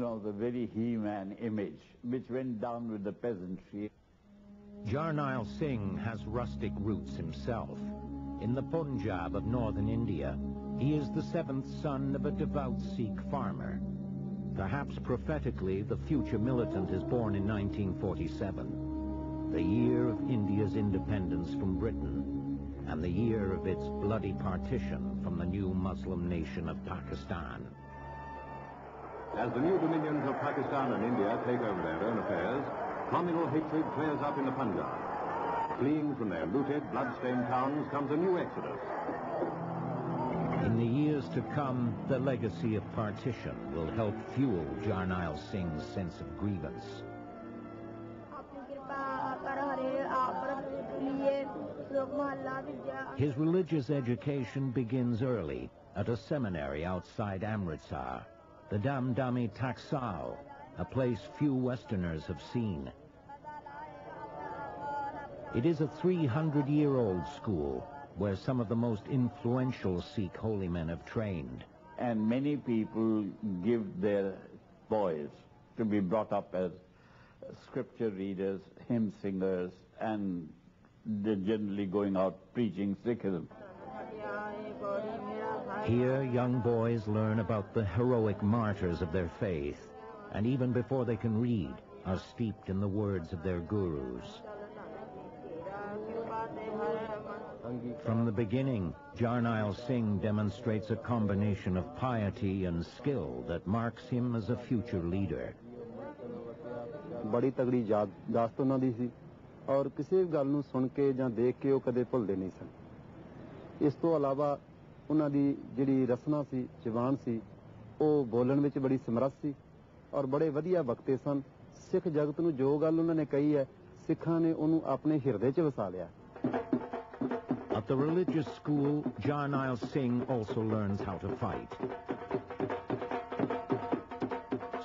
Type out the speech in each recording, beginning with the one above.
The very he-man image, which went down with the peasantry. Jarnail Singh has rustic roots himself. In the Punjab of northern India, he is the seventh son of a devout Sikh farmer. Perhaps prophetically, the future militant is born in 1947, the year of India's independence from Britain, and the year of its bloody partition from the new Muslim nation of Pakistan. As the new dominions of Pakistan and India take over their own affairs, communal hatred flares up in the Punjab. Fleeing from their looted, blood-stained towns comes a new exodus. In the years to come, the legacy of partition will help fuel Jarnail Singh's sense of grievance. His religious education begins early at a seminary outside Amritsar, the Damdami Taksal, a place few Westerners have seen. It is a 300-year-old school where some of the most influential Sikh holy men have trained. And many people give their boys to be brought up as scripture readers, hymn singers, and they're generally going out preaching Sikhism. Here, young boys learn about the heroic martyrs of their faith, and even before they can read, are steeped in the words of their gurus. From the beginning, Jarnail Singh demonstrates a combination of piety and skill that marks him as a future leader. बड़ी तगड़ी याददाश्त ਉਹਨਾਂ ਦੀ ਸੀ ਔਰ ਕਿਸੇ ਗੱਲ ਨੂੰ ਸੁਣ ਕੇ ਜਾਂ ਦੇਖ ਕੇ ਉਹ ਕਦੇ ਭੁੱਲਦੇ ਨਹੀਂ ਸਨ। ਇਸ ਤੋਂ ਇਲਾਵਾ ਉਹਨਾਂ ਦੀ ਜਿਹੜੀ ਰਸਨਾ ਸੀ, ਜ਼ੁਬਾਨ ਸੀ, ਉਹ ਬੋਲਣ ਵਿੱਚ ਬੜੀ ਸਮਰੱਥ ਸੀ ਔਰ ਬੜੇ ਵਧੀਆ ਵਕਤੇ ਸਨ। ਸਿੱਖ ਜਗਤ ਨੂੰ ਜੋ ਗੱਲ ਉਹਨਾਂ ਨੇ ਕਹੀ ਹੈ, ਸਿੱਖਾਂ ਨੇ ਉਹਨੂੰ ਆਪਣੇ ਹਿਰਦੇ 'ਚ ਵਸਾ ਲਿਆ। At the religious school, Jarnail Singh also learns how to fight.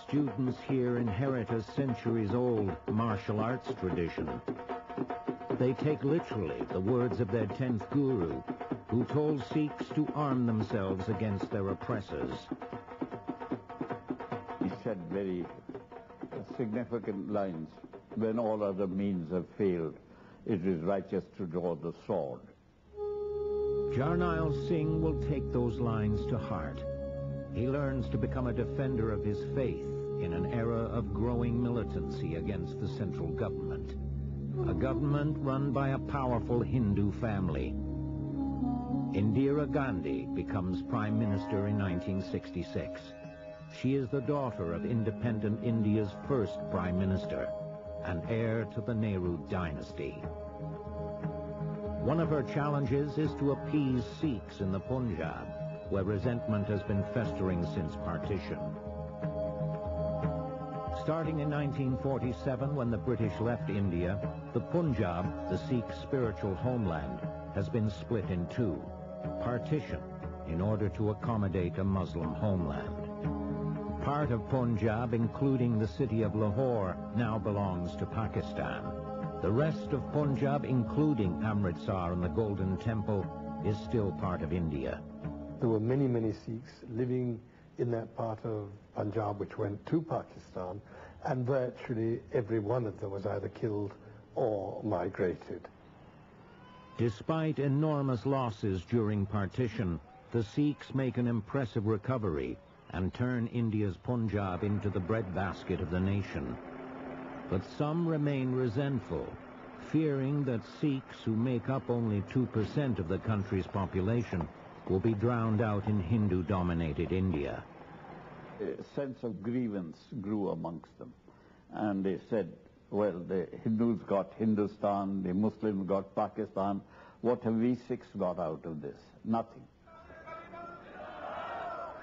Students here inherit a centuries-old martial arts tradition. They take literally the words of their 10th guru, who told Sikhs to arm themselves against their oppressors. He said very significant lines. When all other means have failed, it is righteous to draw the sword. Jarnail Singh will take those lines to heart. He learns to become a defender of his faith in an era of growing militancy against the central government. A government run by a powerful Hindu family. Indira Gandhi becomes Prime Minister in 1966. She is the daughter of independent India's first Prime Minister and heir to the Nehru dynasty. One of her challenges is to appease Sikhs in the Punjab, where resentment has been festering since partition. Starting in 1947, when the British left India, the Punjab, the Sikh spiritual homeland, has been split in two, partitioned in order to accommodate a Muslim homeland. Part of Punjab, including the city of Lahore, now belongs to Pakistan. The rest of Punjab, including Amritsar and the Golden Temple, is still part of India. There were many, many Sikhs living in that part of Punjab which went to Pakistan, and virtually every one of them was either killed or migrated. Despite enormous losses during partition, the Sikhs make an impressive recovery and turn India's Punjab into the breadbasket of the nation. But some remain resentful, fearing that Sikhs, who make up only 2% of the country's population, will be drowned out in Hindu-dominated India. A sense of grievance grew amongst them. And they said, well, the Hindus got Hindustan, the Muslims got Pakistan. What have we Sikhs got out of this? Nothing.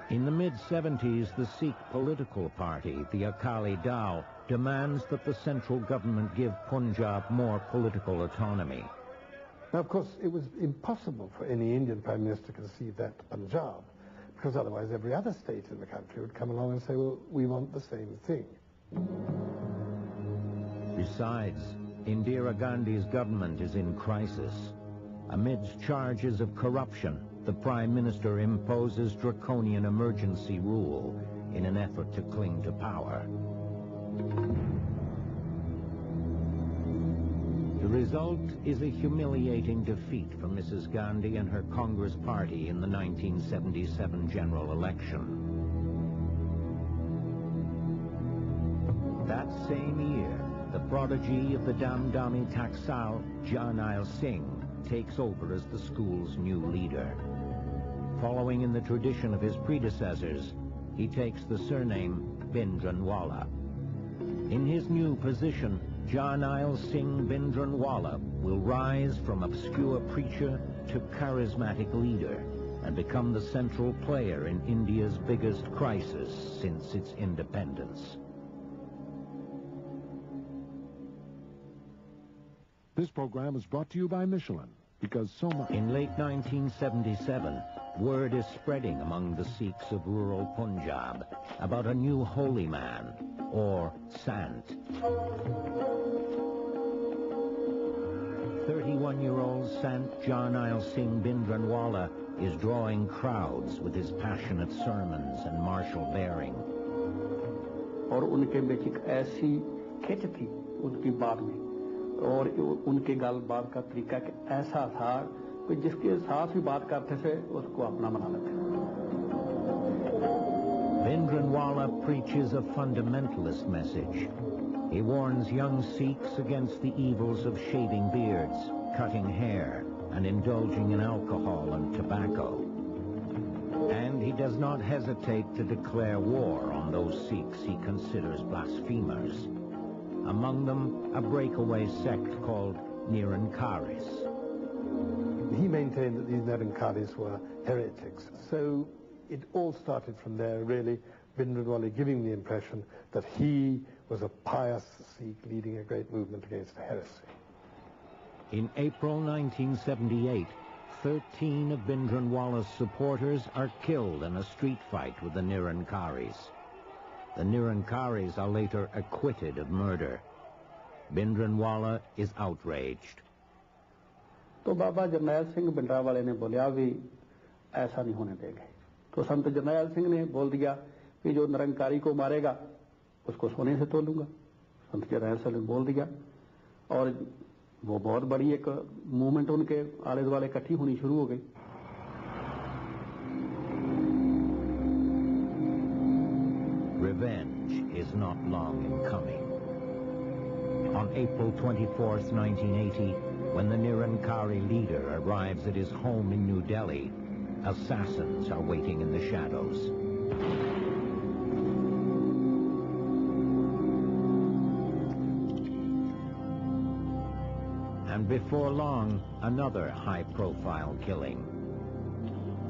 In the mid-70s, the Sikh political party, the Akali Dal, demands that the central government give Punjab more political autonomy. Now, of course, it was impossible for any Indian Prime Minister to concede that to Punjab, because otherwise every other state in the country would come along and say, well, we want the same thing. Besides, Indira Gandhi's government is in crisis. Amidst charges of corruption, the Prime Minister imposes draconian emergency rule in an effort to cling to power. The result is a humiliating defeat for Mrs. Gandhi and her Congress party in the 1977 general election. That same year, the prodigy of the Damdami Taksal, Jarnail Singh, takes over as the school's new leader. Following in the tradition of his predecessors, he takes the surname Bhindrawala. In his new position, Jarnail Singh Bhindrawala will rise from obscure preacher to charismatic leader and become the central player in India's biggest crisis since its independence. This program is brought to you by Michelin, because so much... In late 1977, word is spreading among the Sikhs of rural Punjab about a new holy man, or sant. 31-year-old Sant Jarnail Singh Bhindrawala is drawing crowds with his passionate sermons and martial bearing. और उनके बीच एक ऐसी खिंच थी उनकी बात में और उनके गलबात का तरीका ऐसा था कि जिसके साथ भी बात करते थे उसको अपना बना लेते थे. Bhindrawala preaches a fundamentalist message. He warns young Sikhs against the evils of shaving beards, cutting hair, and indulging in alcohol and tobacco. And he does not hesitate to declare war on those Sikhs he considers blasphemers. Among them, a breakaway sect called Nirankaris. He maintained that these Nirankaris were heretics. So it all started from there, really, Bhindrawala giving the impression that he was a pious Sikh leading a great movement against heresy. In April 1978, 13 of Bhindrawala's supporters are killed in a street fight with the Nirankaris. The Nirankaris are later acquitted of murder. Bhindrawala is outraged. तो बाबा जरनैल सिंह भिंडरावाले ने बोलिया भी ऐसा नहीं होने देंगे. तो संत जरनैल सिंह ने बोल दिया कि जो निरंकारी को मारेगा उसको सोने से तोलूंगा. संत जरनैल सिंह ने बोल दिया और वो बहुत बड़ी एक मूवमेंट उनके आले दुआले इकट्ठी होनी शुरू हो गई. Revenge is not long in coming. On April 24th, 1980, when the Nirankari leader arrives at his home in New Delhi, assassins are waiting in the shadows. And before long, another high-profile killing.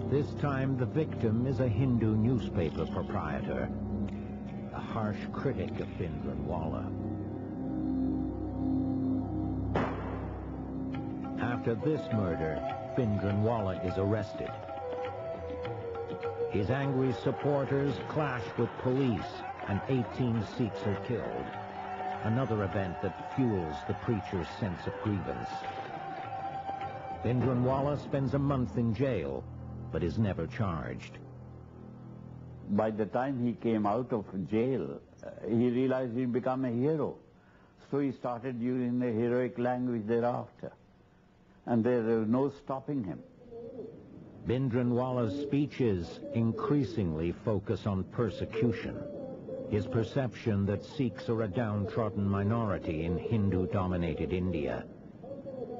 This time, the victim is a Hindu newspaper proprietor, a harsh critic of Bhindrawala. After this murder, Bhindrawala is arrested. His angry supporters clash with police, and 18 Sikhs are killed. Another event that fuels the preacher's sense of grievance. Bhindrawala spends a month in jail, but is never charged. By the time he came out of jail, he realized he'd become a hero. So he started using the heroic language thereafter. And there was no stopping him. Bhindrawala's speeches increasingly focus on persecution. His perception that Sikhs are a downtrodden minority in Hindu-dominated India.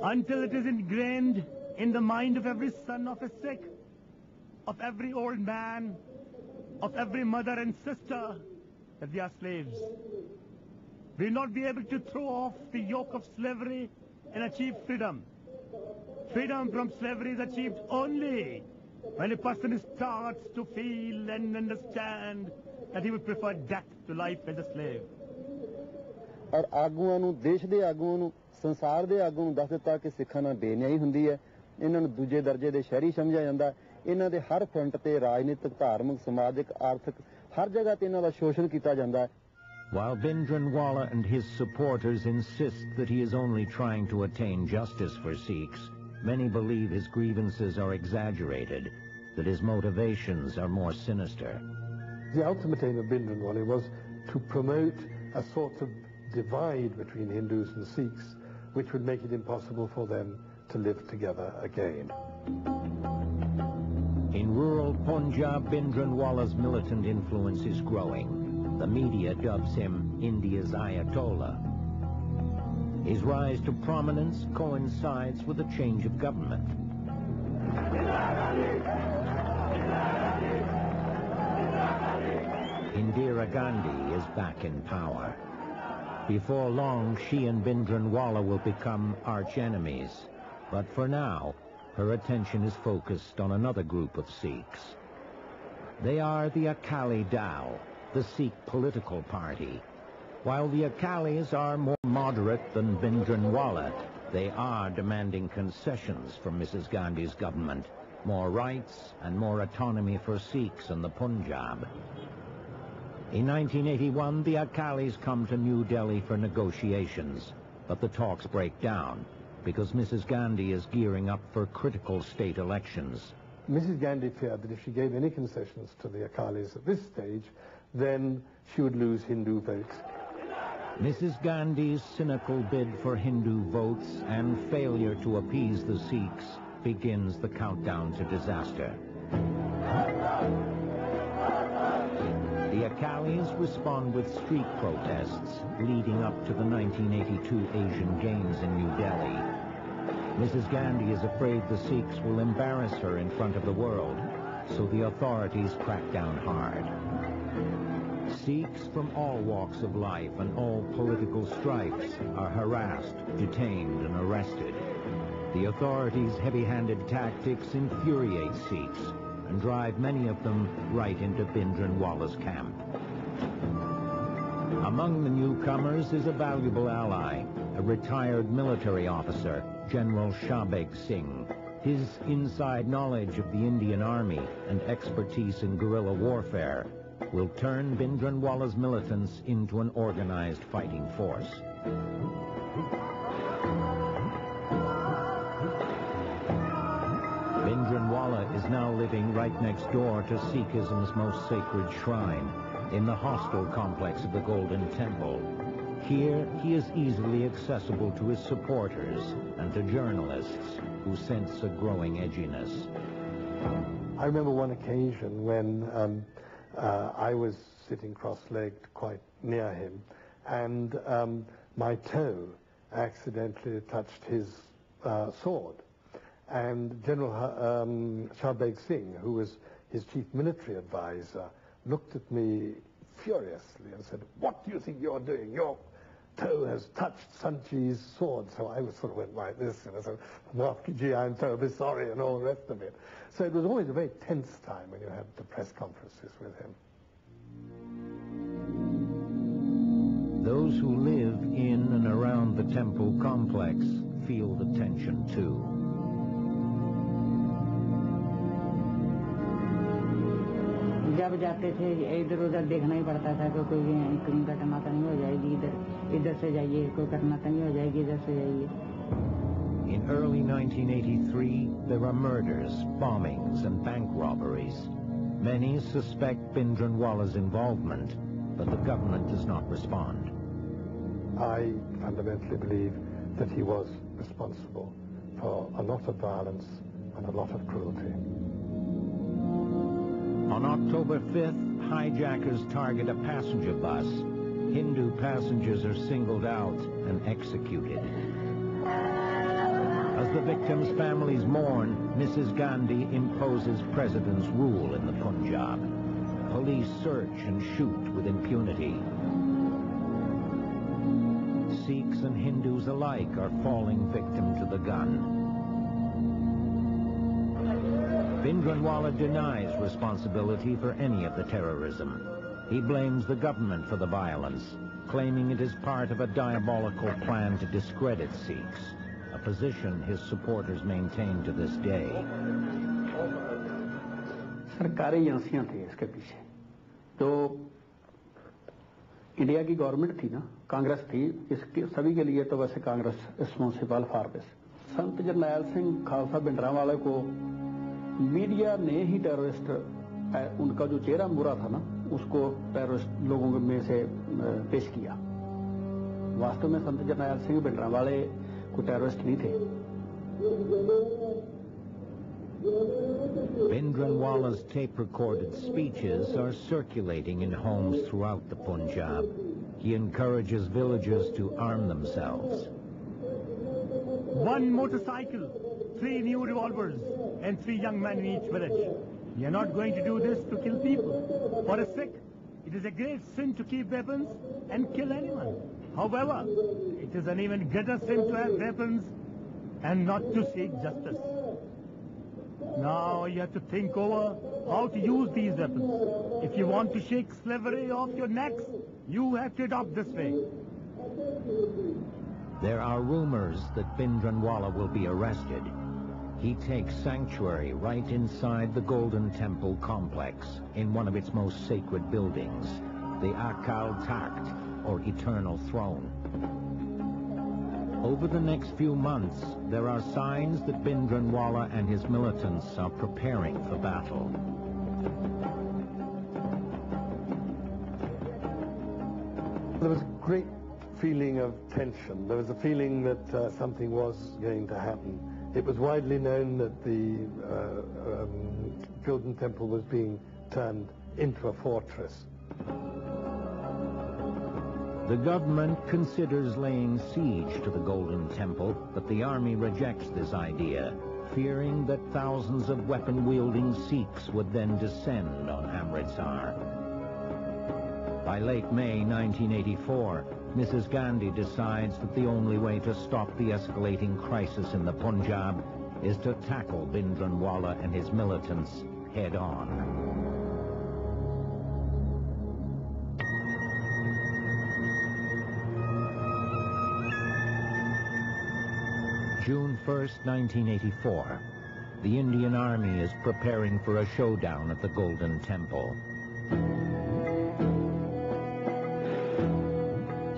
Until it is ingrained in the mind of every son of a Sikh, of every old man, of every mother and sister, that we are slaves. We will not be able to throw off the yoke of slavery and achieve freedom. Freedom from slavery is achieved only when a person starts to feel and understand that he would prefer death to life as a slave. और आगुआं ਨੂੰ ਦੇਸ਼ ਦੇ ਆਗੂਆਂ ਨੂੰ ਸੰਸਾਰ ਦੇ ਆਗੂਆਂ ਨੂੰ ਦੱਸ ਦਿੱਤਾ ਕਿ ਸਿੱਖਾਂ ਨਾਲ ਬੇਨਿਆਈ ਹੁੰਦੀ ਹੈ. ਇਹਨਾਂ ਨੂੰ ਦੂਜੇ ਦਰਜੇ ਦੇ ਸ਼ਹਿਰੀ ਸਮਝਿਆ ਜਾਂਦਾ. ਇਹਨਾਂ ਦੇ ਹਰ ਫਰੰਟ ਤੇ ਰਾਜਨੀਤਿਕ, ਧਾਰਮਿਕ, ਸਮਾਜਿਕ, ਆਰਥਿਕ ਹਰ ਜਗ੍ਹਾ ਤੇ ਇਹਨਾਂ ਦਾ ਸ਼ੋਸ਼ਣ ਕੀਤਾ ਜਾਂਦਾ ਹੈ. While Bhindrawala and his supporters insist that he is only trying to attain justice for Sikhs, many believe his grievances are exaggerated, that his motivations are more sinister. The ultimate aim of Bhindranwale was to promote a sort of divide between Hindus and Sikhs, which would make it impossible for them to live together again. In rural Punjab, Bhindranwala's militant influence is growing. The media dubs him India's Ayatollah. His rise to prominence coincides with a change of government. Indira Gandhi is back in power. Before long, she and Bhindranwala will become arch-enemies. But for now, her attention is focused on another group of Sikhs. They are the Akali Dal, the Sikh political party. While the Akalis are more moderate than Bhindranwala, they are demanding concessions from Mrs. Gandhi's government, more rights and more autonomy for Sikhs in the Punjab. In 1981, the Akalis come to New Delhi for negotiations, but the talks break down because Mrs. Gandhi is gearing up for critical state elections. Mrs. Gandhi feared that if she gave any concessions to the Akalis at this stage, then she would lose Hindu votes. Mrs. Gandhi's cynical bid for Hindu votes and failure to appease the Sikhs begins the countdown to disaster. The Akalis respond with street protests leading up to the 1982 Asian Games in New Delhi. Mrs. Gandhi is afraid the Sikhs will embarrass her in front of the world, so the authorities crack down hard. Sikhs from all walks of life and all political stripes are harassed, detained, and arrested. The authorities' heavy-handed tactics infuriate Sikhs and drive many of them right into Bhindranwala's camp. Among the newcomers is a valuable ally, a retired military officer, General Singh. His inside knowledge of the Indian Army and expertise in guerrilla warfare will turn Bhindranwala's militants into an organized fighting force. Bhindranwala is now living right next door to Sikhism's most sacred shrine, in the hostel complex of the Golden Temple. Here, he is easily accessible to his supporters and to journalists who sense a growing edginess. I remember one occasion when I was sitting cross-legged quite near him, and my toe accidentally touched his sword. And General Singh, who was his chief military advisor, looked at me furiously and said, "What do you think you're doing? Your toe has touched Sanchi's sword." So I sort of went like this, and I said, "Gee, I'm terribly sorry," and all the rest of it. So it was always a very tense time when you had the press conferences with him. Those who live in and around the temple complex feel the tension too. जब जाते थे इधर उधर देखना ही पड़ता था कि कोई कहीं घटना तो नहीं हो जाएगी, इधर से जाइए, कोई घटना तो नहीं हो जाएगी, इधर से जाइए. In early 1983, there are murders, bombings, and bank robberies. Many suspect Bhindranwala's involvement, but the government does not respond. I fundamentally believe that he was responsible for a lot of violence and a lot of cruelty. On October 5th, hijackers target a passenger bus. Hindu passengers are singled out and executed. As the victims' families mourn, Mrs. Gandhi imposes president's rule in the Punjab. Police search and shoot with impunity. Sikhs and Hindus alike are falling victim to the gun. Bhindranwala denies responsibility for any of the terrorism. He blames the government for the violence, claiming it is part of a diabolical plan to discredit Sikhs, a position his supporters maintain to this day. सरकारी एजेंसियां थी इसके पीछे. तो India की government थी ना, कांग्रेस थी, इसके सभी के लिए तो वैसे कांग्रेस रिस्पॉन्सिबल फॉर दिस. संत जरनैल सिंह खालसा भिंडरांवाले को मीडिया ने ही टेररिस्ट, उनका जो चेहरा बुरा था ना, उसको टेररिस्ट लोगों में से पेश किया। वास्तव में संत जरनैल सिंह भिंडरांवाले कोई टेररिस्ट नहीं थे। Bhindranwala's tape-recorded speeches are circulating in homes throughout the Punjab. He encourages villagers to arm themselves. 1 motorcycle, 3 new revolvers, and 3 young men in each village. We are not going to do this to kill people. For a Sikh, it is a great sin to keep weapons and kill anyone. However, it is an even greater sin to have weapons and not to seek justice. Now you have to think over how to use these weapons. If you want to shake slavery off your necks, you have to adopt this way. There are rumors that Bhindranwala will be arrested. He takes sanctuary right inside the Golden Temple complex in one of its most sacred buildings, the Akal Takht, or Eternal Throne. Over the next few months, there are signs that Bhindranwala and his militants are preparing for battle. There was a great feeling of tension. There was a feeling that something was going to happen. It was widely known that the Golden Temple was being turned into a fortress. The government considers laying siege to the Golden Temple, but the army rejects this idea, fearing that thousands of weapon-wielding Sikhs would then descend on Amritsar. By late May 1984, Mrs. Gandhi decides that the only way to stop the escalating crisis in the Punjab is to tackle Bhindranwala and his militants head-on. June 1st, 1984. The Indian Army is preparing for a showdown at the Golden Temple.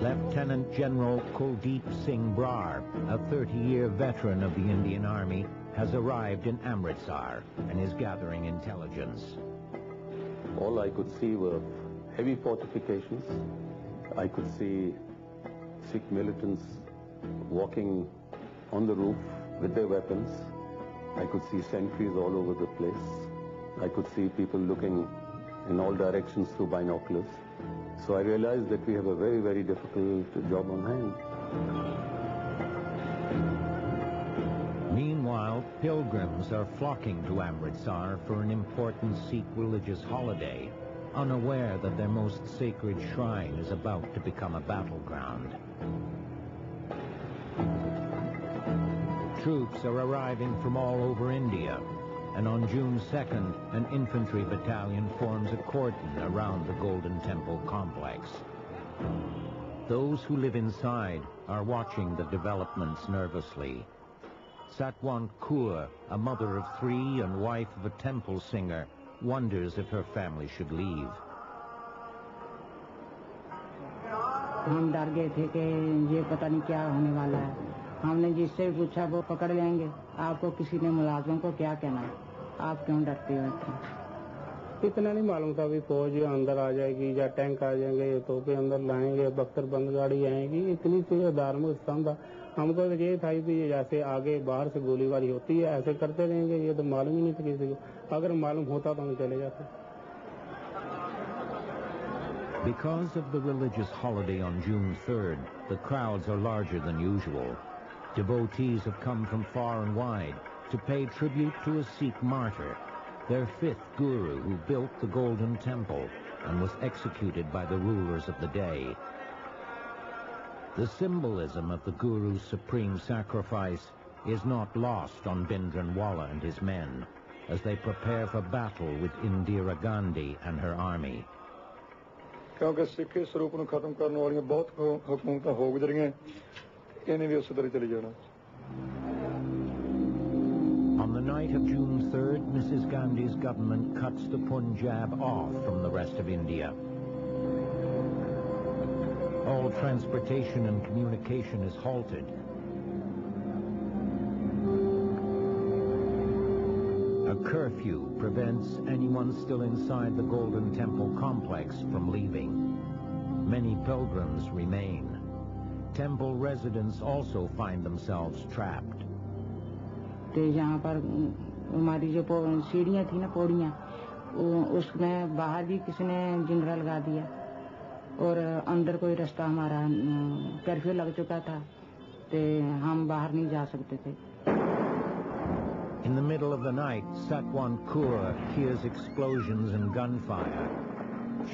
Lieutenant General Kuldeep Singh Brar, a 30-year veteran of the Indian Army, has arrived in Amritsar and is gathering intelligence. All I could see were heavy fortifications. I could see Sikh militants walking on the roof with their weapons. I could see sentries all over the place. I could see people looking in all directions through binoculars. So I realized that we have a very, very difficult job on hand. Meanwhile, pilgrims are flocking to Amritsar for an important Sikh religious holiday, unaware that their most sacred shrine is about to become a battleground. Troops are arriving from all over India, and on June 2nd, an infantry battalion forms a cordon around the Golden Temple complex. Those who live inside are watching the developments nervously. Satwant Kaur, a mother of 3 and wife of a temple singer, wonders if her family should leave. हम डर गए थे कि ये पता नहीं क्या होने वाला है। हमने जिससे पूछा वो पकड़ लेंगे, आपको किसी ने मुलाजिमों को क्या कहना है, आप क्यों डरते हो? इतना नहीं मालूम था भी फौज अंदर आ जाएगी या टैंक आ जाएंगे, ये तोपे अंदर लाएंगे, बख्तरबंद गाड़ी आएगी, इतनी चीजें धार्मिक स्थान था। हमको तो ये था कि जैसे आगे बाहर से गोलीबारी होती है ऐसे करते रहेंगे, ये तो मालूम ही नहीं था किसी को। अगर मालूम होता तो हम चले जाते। Because of the religious holiday on June 3rd, the crowds are larger than usual. Devotees have come from far and wide to pay tribute to a Sikh martyr, their 5th guru who built the Golden Temple and was executed by the rulers of the day. The symbolism of the guru's supreme sacrifice is not lost on Bhindranwala and his men as they prepare for battle with Indira Gandhi and her army. क्योंकि सिख स्वरूप ਨੂੰ ਖਤਮ ਕਰਨ ਵਾਲੀਆਂ ਬਹੁਤ ਹਕੂਮਤਾਂ ਹੋ ਗੁਜ਼ਰੀਆਂ, ਇਹਨੇ ਵੀ ਉਸੇ ਤਰ੍ਹਾਂ ਚਲੇ ਜਾਣਾ। On the night of June 3rd, Mrs. Gandhi's government cuts the Punjab off from the rest of India. All transportation and communication is halted. curfew prevents anyone still inside the Golden Temple complex from leaving. Many pilgrims remain. Temple residents also find themselves trapped. यहाँ पर हमारी जो सीढ़ियाँ थी ना पौड़ियाँ, उसमें बाहर भी किसी ने जिंदरा लगा दिया और अंदर कोई रास्ता हमारा कर्फ्यू लग चुका था तो हम बाहर नहीं जा सकते थे. In the middle of the night, Satwan Kaur hears explosions and gunfire.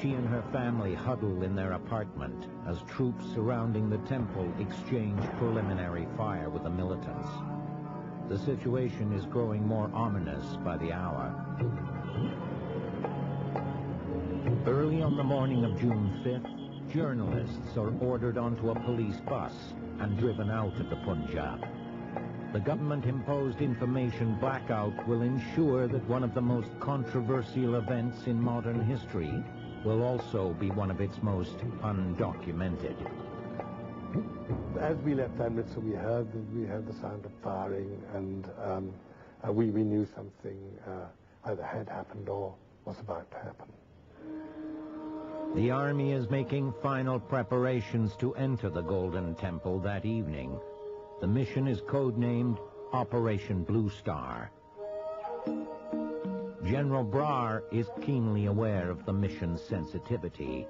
She and her family huddle in their apartment as troops surrounding the temple exchange preliminary fire with the militants. The situation is growing more ominous by the hour. Early on the morning of June 5th, journalists are ordered onto a police bus and driven out of the Punjab. The government-imposed information blackout will ensure that one of the most controversial events in modern history will also be one of its most undocumented. As we left Amritsar, we heard the sound of firing, and we knew something either had happened or was about to happen. The army is making final preparations to enter the Golden Temple that evening. The mission is codenamed Operation Bluestar. General Brar is keenly aware of the mission's sensitivity.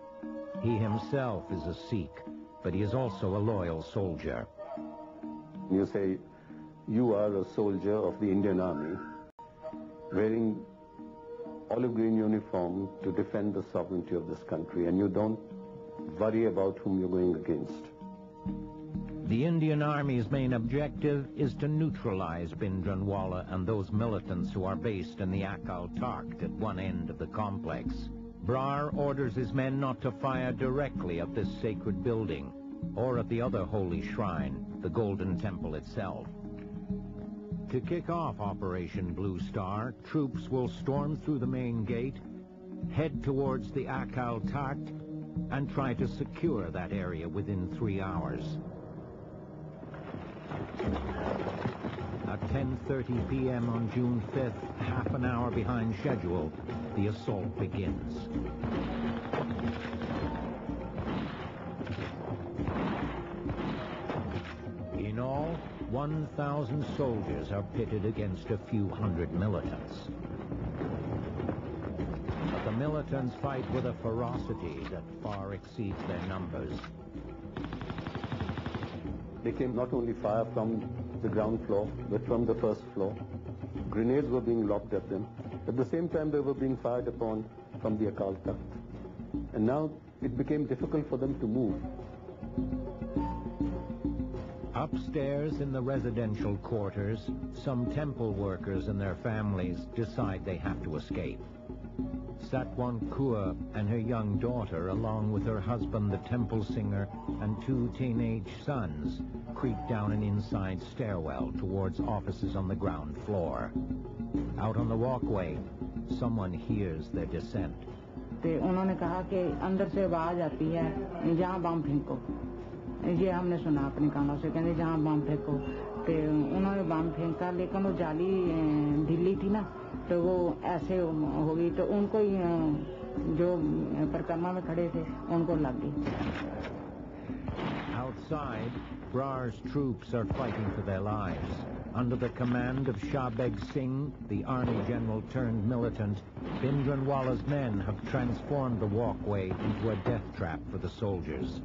He himself is a Sikh, but he is also a loyal soldier. You say you are a soldier of the Indian Army, wearing olive green uniform to defend the sovereignty of this country, and you don't worry about whom you're going against. The Indian Army's main objective is to neutralize Bhindrawala and those militants who are based in the Akal Takht at one end of the complex. Brar orders his men not to fire directly at this sacred building or at the other holy shrine, the Golden Temple itself. To kick off Operation Bluestar, troops will storm through the main gate, head towards the Akal Takht, and try to secure that area within 3 hours. At 10:30 p.m. on June 5th, half an hour behind schedule, the assault begins. In all, 1,000 soldiers are pitted against a few hundred militants. But the militants fight with a ferocity that far exceeds their numbers. They came not only fire from the ground floor, but from the first floor. Grenades were being lobbed at them. At the same time, they were being fired upon from the Akal Takht. And now it became difficult for them to move. Upstairs in the residential quarters, some temple workers and their families decide they have to escape. Satwan Kaur and her young daughter, along with her husband, the temple singer, and 2 teenage sons, creep down an inside stairwell towards offices on the ground floor. Out on the walkway, someone hears their descent. उन्होंने कहा कि अंदर से आवाज आती है, जहाँ बम फेंको. ये हमने सुना अपने कानों से, कहते जहाँ बम फेंको. तो उन्होंने बम फेंका, लेकिन वो जाली ढीली थी ना, तो वो ऐसे हो गई, तो उनको जो परिक्रमा में खड़े थे उनको लग गई. Outside, Brar's troops are fighting for their lives. Under the command of Shahbeg Singh, the army general turned militant, Bhindranwala's men have transformed the walkway into a death trap for the soldiers.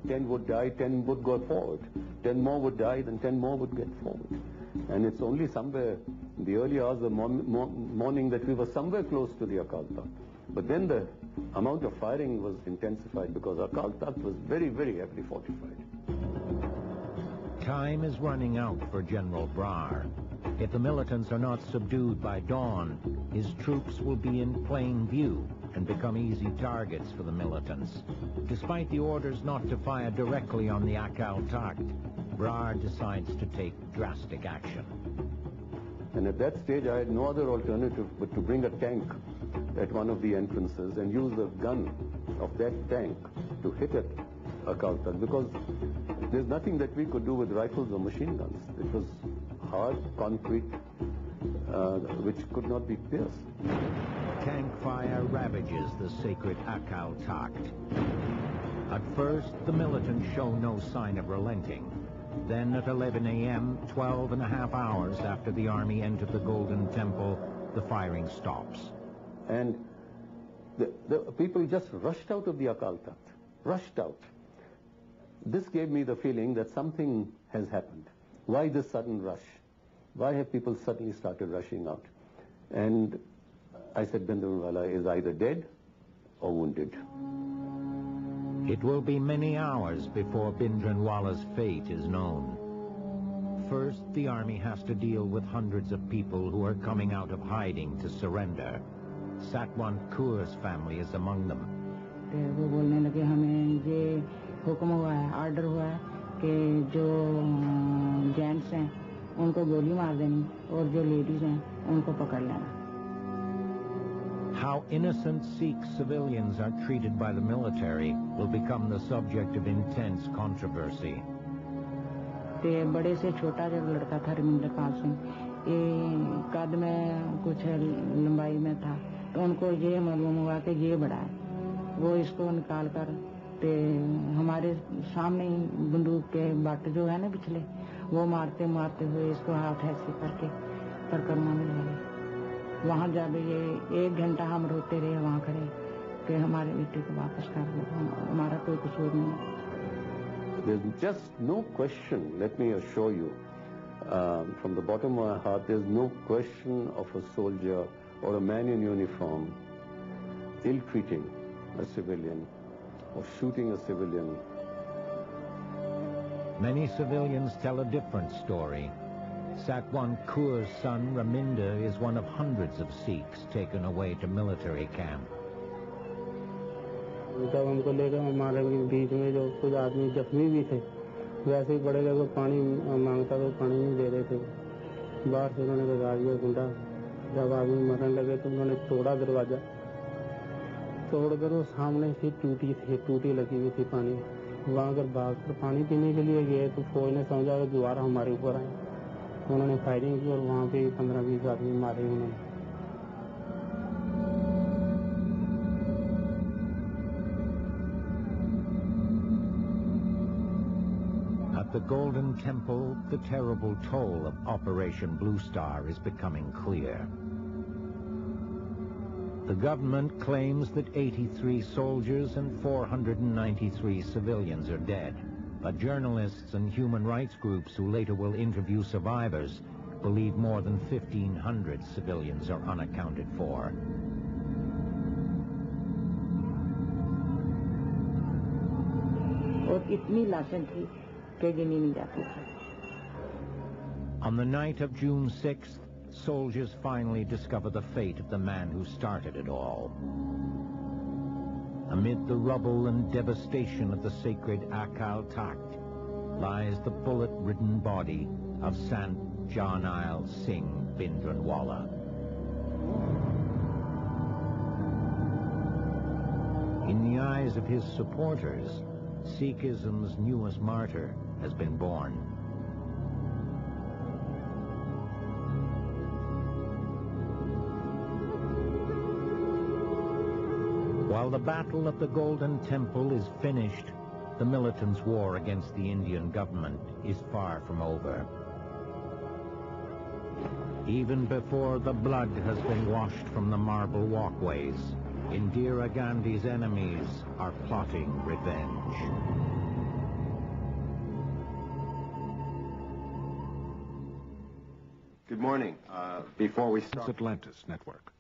10 would die, 10 would go forward. 10 more would die, then 10 more would get forward. And it's only somewhere in the early hours of the morning that we were somewhere close to the Akal Takht. But then the amount of firing was intensified because Akal Takht was very, very heavily fortified. Time is running out for General Brar. If the militants are not subdued by dawn, his troops will be in plain view and become easy targets for the militants. Despite the orders not to fire directly on the Akal Takht, Brar decides to take drastic action. And at that stage, I had no other alternative but to bring a tank at one of the entrances and use the gun of that tank to hit at Akal Takht, because there's nothing that we could do with rifles or machine guns. It was hard, concrete, which could not be pierced. Tank fire ravages the sacred Akal Takht. At first, the militants show no sign of relenting. Then at 11 a.m., 12 and a half hours after the army entered the Golden Temple, the firing stops. And the people just rushed out of the Akal Takht, rushed out. This gave me the feeling that something has happened. Why this sudden rush? Why have people suddenly started rushing out? And I said, Bhindrawala is either dead or wounded. It will be many hours before Bhindranwala's fate is known. First, the army has to deal with hundreds of people who are coming out of hiding to surrender. Satwant Kaur's family is among them. वो बोलने लगे हमें ये हुक्म हुआ है, order हुआ है कि जो जेंट्स हैं उनको गोली मार देनी और जो लेडीज हैं उनको पकड़ लेना. How innocent Sikh civilians are treated by the military will become the subject of intense controversy. ते बड़े से छोटा जब लड़का था रविंद्र पाल सिंह, ये कद में कुछ लंबाई में था, तो उनको ये मालूम हुआ कि ये बड़ा है. वो इसको निकाल कर ते हमारे सामने ही बंदूक के बट जो है ना पिछले, वो मारते मारते हुए इसको हाथ ऐसे करके परिक्रमा में ले गए. वहाँ जब ये 1 घंटा हम रोते रहे वहाँ खड़े कि हमारे बेटे को वापस कर दो, हमारा कोई कसूर नहीं है. There's just no question, let me assure you, from the bottom of my heart, there's no question of a soldier or a man in uniform ill-treating a civilian or shooting a civilian. Many civilians tell a different story. Satwant Kaur's son, Raminder, is one of hundreds of Sikhs taken away to military camp. जब हमको लेकर हमारे बीच में जो कुछ आदमी जख्मी भी थे, वैसे ही पड़े गए, पानी मांगता तो पानी नहीं दे रहे थे. बाहर से उन्होंने बता दिया गुंडा. जब आदमी मरने लगे तो उन्होंने तोड़ा दरवाजा, तोड़कर वो सामने से टूटी लगी हुई थी पानी. वहाँ अगर भाग कर पानी पीने के लिए गए तो फौज ने समझा कि दोबारा हमारे ऊपर आए. उन्होंने फायरिंग की और वहाँ पे 15-20 आदमी मारे उन्होंने. At the Golden Temple, the terrible toll of Operation Bluestar is becoming clear. The government claims that 83 soldiers and 493 civilians are dead. But journalists and human rights groups who later will interview survivors believe more than 1,500 civilians are unaccounted for. और इतनी लाशें थी कि गिनी नहीं जाती थी. On the night of June 6th, soldiers finally discover the fate of the man who started it all. Amid the rubble and devastation of the sacred Akal Takht lies the bullet-ridden body of Sant Jarnail Singh Bhindranwala. In the eyes of his supporters, Sikhism's newest martyr has been born. While the battle of the Golden Temple is finished, the militants' war against the Indian government is far from over. Even before the blood has been washed from the marble walkways, Indira Gandhi's enemies are plotting revenge. Good morning. Before we start... Atlantis Network.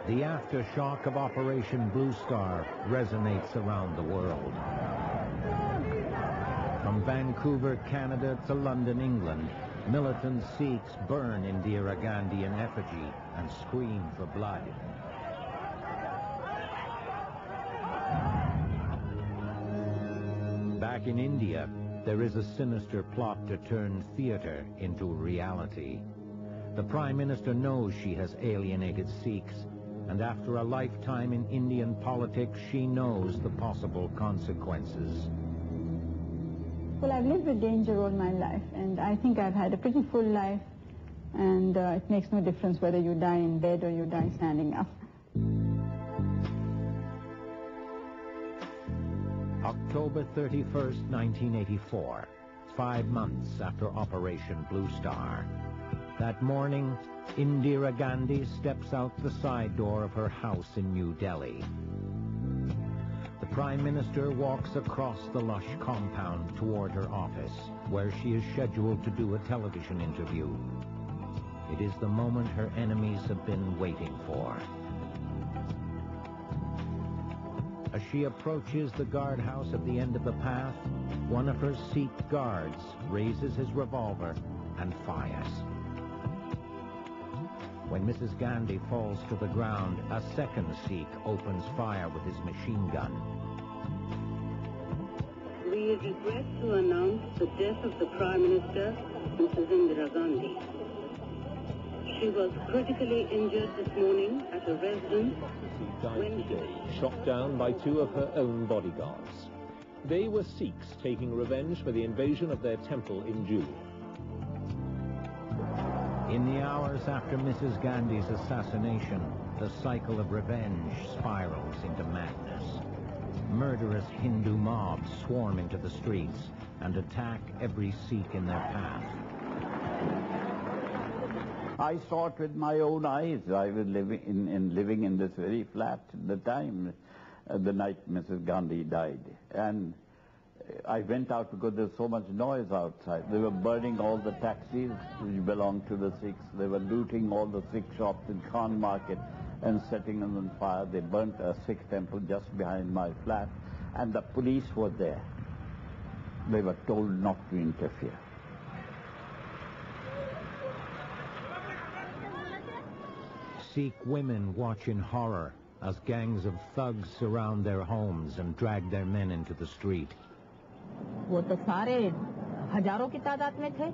The aftershock of Operation Bluestar resonates around the world. From Vancouver, Canada to London, England, militant Sikhs burn Indira Gandhi in effigy and scream for blood. Back in India, there is a sinister plot to turn theater into reality. The Prime Minister knows she has alienated Sikhs and after a lifetime in Indian politics, she knows the possible consequences. Well, I've lived with danger all my life, and I think I've had a pretty full life, and it makes no difference whether you die in bed or you die standing up. October 31st, 1984, 5 months after Operation Blue Star. That morning, Indira Gandhi steps out the side door of her house in New Delhi. The Prime Minister walks across the lush compound toward her office, where she is scheduled to do a television interview. It is the moment her enemies have been waiting for. As she approaches the guardhouse at the end of the path, one of her Sikh guards raises his revolver and fires. When Mrs. Gandhi falls to the ground, a second Sikh opens fire with his machine gun. We regret to announce the death of the Prime Minister, Mrs. Indira Gandhi. She was critically injured this morning at a residence. She died today, shot down by 2 of her own bodyguards. They were Sikhs taking revenge for the invasion of their temple in June. In the hours after Mrs. Gandhi's assassination, the cycle of revenge spirals into madness. Murderous Hindu mobs swarm into the streets and attack every Sikh in their path. I saw it with my own eyes. I was living in this very flat at the time, the night Mrs. Gandhi died. And I went out because there was so much noise outside. They were burning all the taxis which belonged to the Sikhs. They were looting all the Sikh shops in Khan Market and setting them on fire. They burnt a Sikh temple just behind my flat, and the police were there. They were told not to interfere. Sikh women watch in horror as gangs of thugs surround their homes and drag their men into the street. वो तो सारे हजारों की तादाद में थे,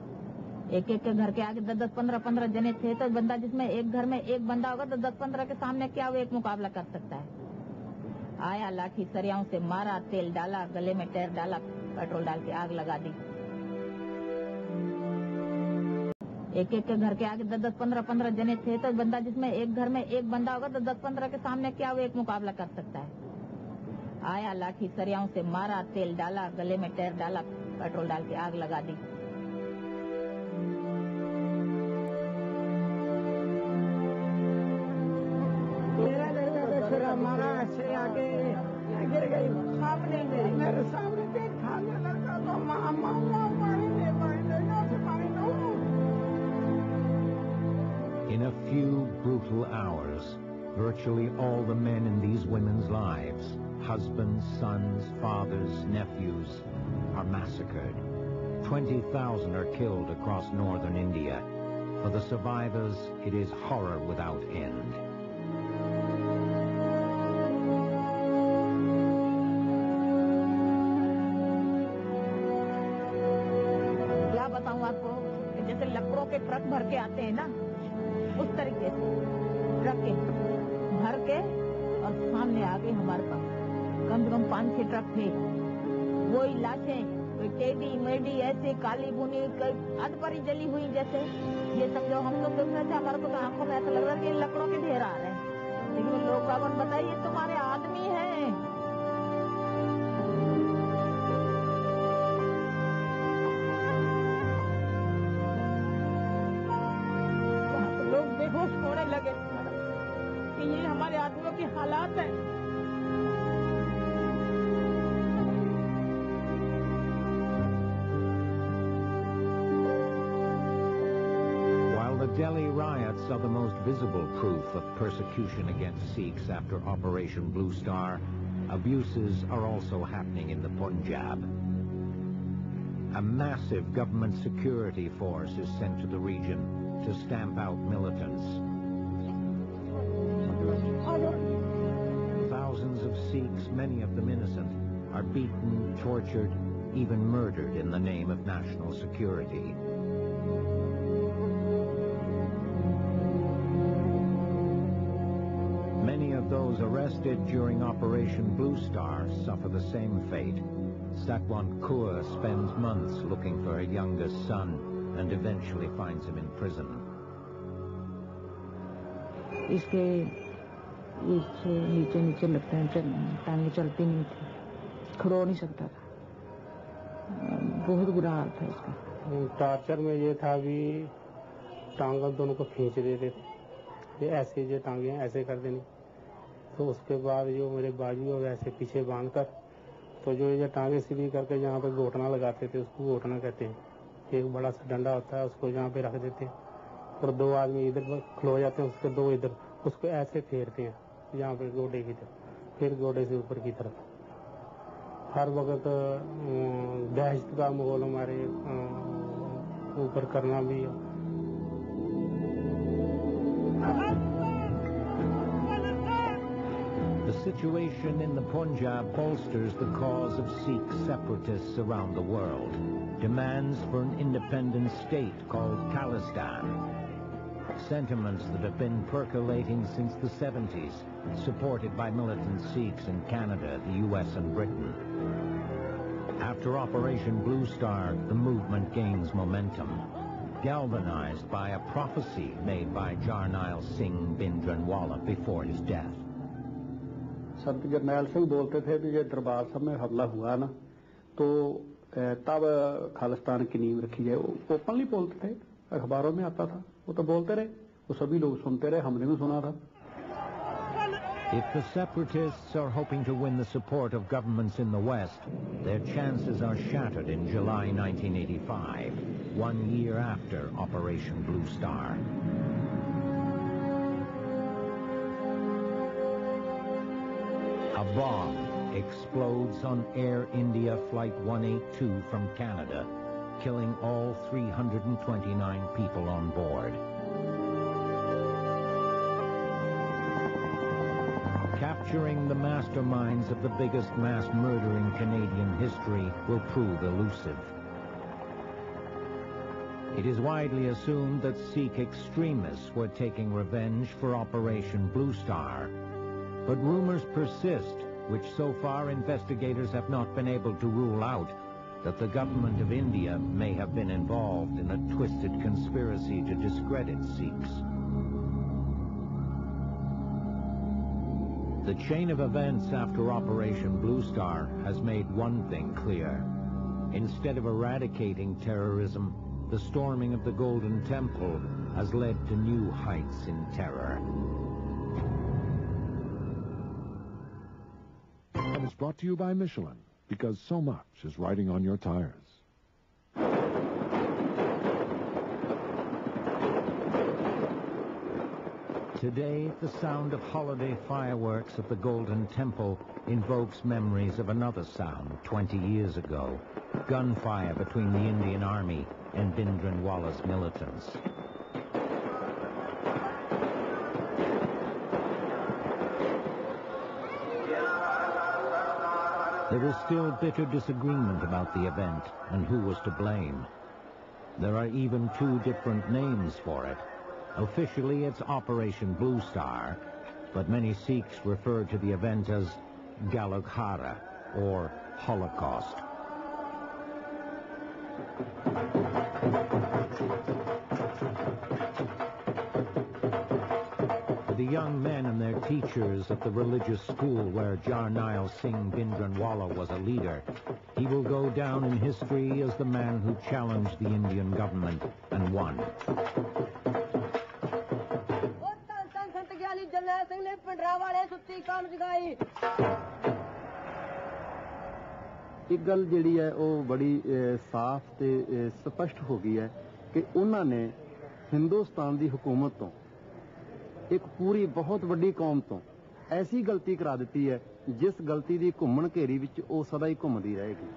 एक एक के घर के आगे 10-10, 15-15 जने थे, तो बंदा जिसमें एक घर में एक बंदा होगा तो 10-15 के सामने क्या वो एक मुकाबला कर सकता है। आया, लाठी सरियाओं से मारा, तेल डाला, गले में टेर डाला, पेट्रोल डाल के आग लगा दी। एक एक के घर के आगे 10-10, 15-15 जने थे, तो बंदा जिसमें एक घर में एक बंदा होगा तो 10-15 के सामने क्या वो एक मुकाबला कर सकता है। आया, लाठी सरियाओं से मारा, तेल डाला, गले में टेर डाला, पेट्रोल डाल के आग लगा दी। मेरा लड़का तो छुरा मारा, ऐसे आगे गिर गई सामने मेरे सामने पेट खाने लड़का तो माँ पानी दे पानी दो। In a few brutal hours, virtually all the men in these women's lives, husbands, sons, fathers, nephews, are massacred. 20,000 are killed across northern India. For the survivors, it is horror without end. क्या बताऊं आपको, जैसे लकड़ों के truck भर के आते हैं ना, उस तरीके से ट्रक के भर के और सामने आ गए हमारे पास। कम से कम 5-6 ट्रक थे। वही लाशें, कोई टेढ़ी मेढ़ी ऐसे काली बुनी, अध परी जली हुई, जैसे ये समझो हम लोग देख रहे थे, हमारे को तो आंखों में ऐसा लग रहा है कि लकड़ों के ढेर आ रहे हैं। लेकिन लोग बाबन बताइए तुम्हारे आदमी हैं। लोग बेहोश होने लगे कि ये हमारे आदमियों की हालात है। While the Delhi riots are the most visible proof of persecution against Sikhs after Operation Blue Star, abuses are also happening in the Punjab. A massive government security force is sent to the region to stamp out militants. Thousands of Sikhs, many of them innocent, are beaten, tortured, even murdered in the name of national security. arrested during Operation Bluestar suffer the same fate. Sakwant Kaur spends months looking for her youngest son and eventually finds him in prison. इसके नीचे नीचे लगता है, टांगे चलती नहीं थी, खड़ो नहीं सकता था, बहुत बुरा हाल था इसका। टॉर्चर में ये था भी टांगा दोनों को खींच देते थे, ये ऐसे जो टांगे ऐसे कर देनी, तो उसके बाद जो मेरे बाजू और ऐसे पीछे बांध कर, तो जो ये टांगे सीधी करके जहाँ पे घोटना लगाते थे उसको घोटना कहते हैं। एक बड़ा सा डंडा होता है, उसको यहाँ पे रख देते हैं और दो आदमी इधर खलो जाते हैं, उसके दो इधर, उसको ऐसे फेरते हैं यहाँ पे गोडे की तरफ, फिर गोडे से ऊपर की तरफ। हर वक्त दहशत का माहौल हमारे ऊपर करना भी है। The situation in the Punjab bolsters the cause of Sikh separatists around the world. Demands for an independent state called Khalistan. Sentiments that have been percolating since the 70s, supported by militant Sikhs in Canada, the US and Britain. After Operation Bluestar, the movement gains momentum, galvanized by a prophecy made by Jarnail Singh bhindrawala before his death. संत जरनैल सिंह बोलते थे कि ये दरबार साहब में हमला हुआ ना तो तब खालिस्तान की नींव रखी जाए। ओपनली बोलते थे, अखबारों में आता था, वो तो बोलते रहे, वो सभी लोग सुनते रहे, हमने भी सुना था। If the separatists are hoping to win the support of governments in the West, their chances are shattered in July 1985, 1 year after Operation Bluestar. A bomb explodes on Air India Flight 182 from Canada, killing all 329 people on board. Capturing the masterminds of the biggest mass murder in Canadian history will prove elusive. It is widely assumed that Sikh extremists were taking revenge for Operation Bluestar. But rumors persist, which so far investigators have not been able to rule out, that the government of India may have been involved in a twisted conspiracy to discredit Sikhs. The chain of events after Operation Bluestar has made one thing clear. Instead of eradicating terrorism, the storming of the Golden Temple has led to new heights in terror. Is brought to you by Michelin, because so much is riding on your tires. Today, the sound of holiday fireworks at the Golden Temple invokes memories of another sound 20 years ago, gunfire between the Indian Army and Bhindrawala's militants. There is still bitter disagreement about the event and who was to blame. There are even two different names for it. Officially, it's Operation Bluestar, but many Sikhs refer to the event as Galaghara, or Holocaust. For the young men and their teachers at the religious school where Jarnail Singh Bhindrawala was a leader, he will go down in history as the man who challenged the Indian government and won. एक गल ਜਿਹੜੀ ਹੈ ਉਹ ਬੜੀ ਸਾਫ਼ ਤੇ ਸਪਸ਼ਟ ਹੋ ਗਈ ਹੈ ਕਿ ਉਹਨਾਂ ਨੇ ਹਿੰਦੁਸਤਾਨ ਦੀ ਹਕੂਮਤ ਤੋਂ ਇੱਕ ਪੂਰੀ ਬਹੁਤ ਵੱਡੀ ਕੌਮ ਤੋਂ ਐਸੀ ਗਲਤੀ ਕਰਾ ਦਿੱਤੀ ਹੈ ਜਿਸ ਗਲਤੀ ਦੀ ਘੁੰਮਣ ਘੇਰੀ ਵਿੱਚ ਉਹ ਸਦਾ ਹੀ ਘੁੰਮਦੀ ਰਹੇਗੀ.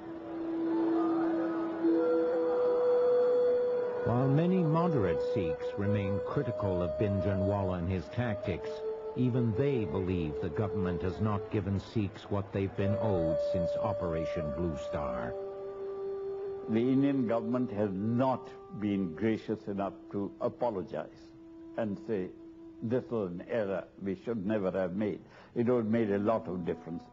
While many moderate Sikhs remain critical of Bhindrawala and his tactics, even they believe the government has not given Sikhs what they've been owed since Operation Bluestar. The Indian government has not been gracious enough to apologize and say, this was an error we should never have made. It would have made a lot of difference.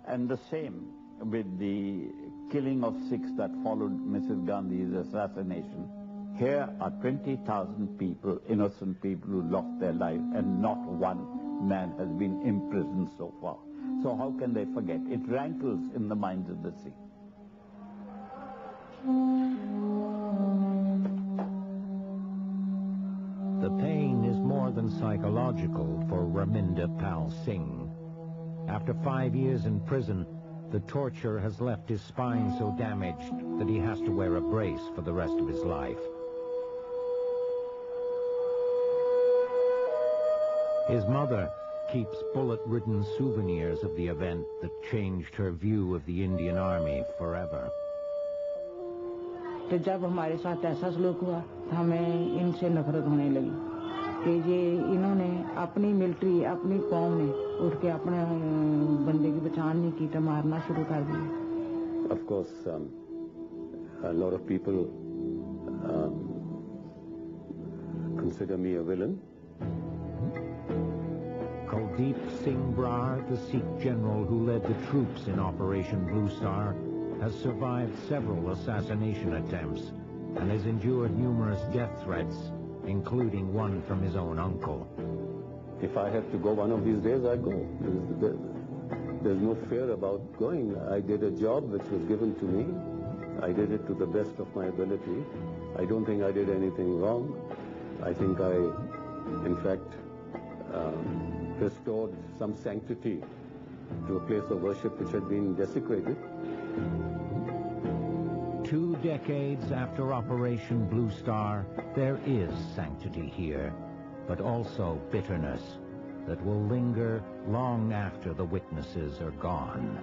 And the same with the killing of Sikhs that followed Mrs. Gandhi's assassination. Here are 20,000 people, innocent people who lost their lives, and not one man has been imprisoned so far. So how can they forget? It rankles in the minds of the Sikhs. The pain is more than psychological for Raminder Pal Singh. After 5 years in prison, the torture has left his spine so damaged that he has to wear a brace for the rest of his life. His mother keeps bullet-ridden souvenirs of the event that changed her view of the Indian Army forever. तो जब हमारे साथ ऐसा सलूक हुआ हमें इनसे नफरत होने लगी कि ये इन्होंने अपनी मिलिट्री अपनी कौम ने उठ के अपने बंदे की पहचान नहीं की तो मारना शुरू कर दिया. Of course, a lot of people consider me a villain. Kuldeep Singh Brar, the Sikh general who led the troops in Operation Bluestar, has survived several assassination attempts and has endured numerous death threats, including one from his own uncle. If I have to go one of these days, I go. There's no fear about going. I did a job which was given to me. I did it to the best of my ability. I don't think I did anything wrong. I think I, in fact, restored some sanctity to a place of worship which had been desecrated. 2 decades after Operation Bluestar, there is sanctity here, but also bitterness that will linger long after the witnesses are gone.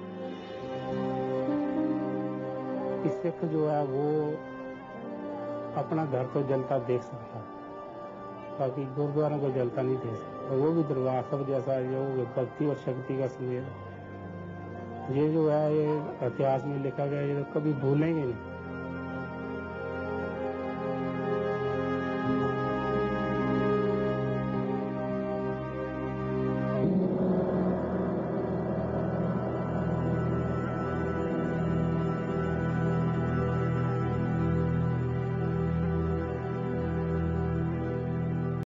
Sikh जो है वो अपना घर तो जलता देख सकता है, बाकी गुरुद्वारों को जलता नहीं देख सकता. वो भी दरबार सब जैसा जो भक्ति और शक्ति का संदेश ये जो है ये इतिहास में लिखा गया ये तो कभी भूलेंगे नहीं.